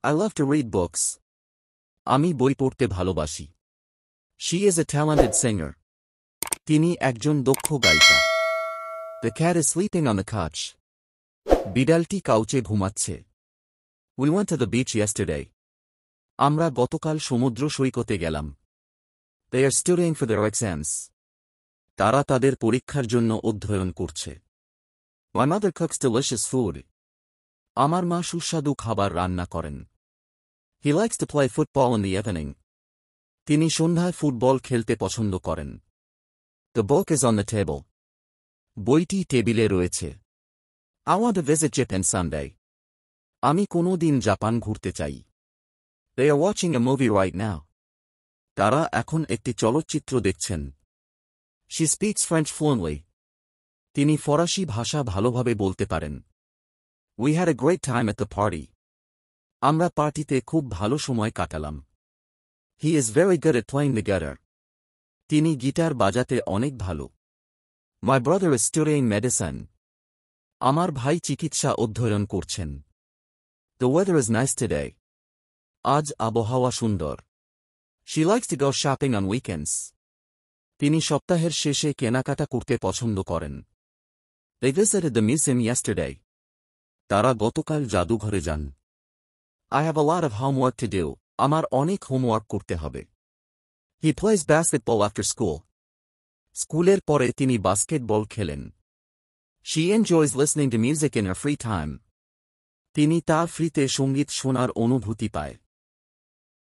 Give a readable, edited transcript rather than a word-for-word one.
I love to read books. আমি বই পড়তে ভালোবাসি। She is a talented singer. তিনি একজন দক্ষ গায়িকা। The cat is sleeping on the couch. বিড়ালটি কাউচে ঘুমাচ্ছে। We went to the beach yesterday. আমরা গতকাল সমুদ্র সৈকতে গেলাম। They are studying for their exams. তারা তাদের পরীক্ষার জন্য অধ্যয়ন করছে। My mother cooks delicious food. আমার মা সুস্বাদু খাবার রান্না করেন। He likes to play football in the evening. তিনি সন্ধ্যায় ফুটবল খেলতে পছন্দ করেন। The book is on the table. বইটি টেবিলে রয়েছে। I want to visit Japan someday. আমি কোনো দিন জাপান ঘুরতে চাই। They are watching a movie right now. তারা এখন একটি চলচ্চিত্র দেখছেন। She speaks French fluently. তিনি ফরাসি ভাষা ভালোভাবে বলতে পারেন। We had a great time at the party. আমরা পার্টিতে খুব ভালো সময় কাটালাম। He is very good at playing the guitar. তিনি গিটার বাজাতে অনেক ভালো। My brother is studying medicine. আমার ভাই চিকিৎসা অধ্যয়ন করছেন। The weather is nice today. আজ আবহাওয়া সুন্দর। She likes to go shopping on weekends. তিনি সপ্তাহের শেষে কেনাকাটা করতে পছন্দ করেন। They visited the museum yesterday. তারা গতকাল জাদুঘরে যান। I have a lot of homework to do. আমার অনেক হোমওয়ার্ক করতে হবে। He plays basketball after school. স্কুলের পরে তিনি বাস্কেটবল খেলেন। She enjoys listening to music in her free time. তিনি তার ফ্রিতে সঙ্গীত শোনার অনুভূতি পায়।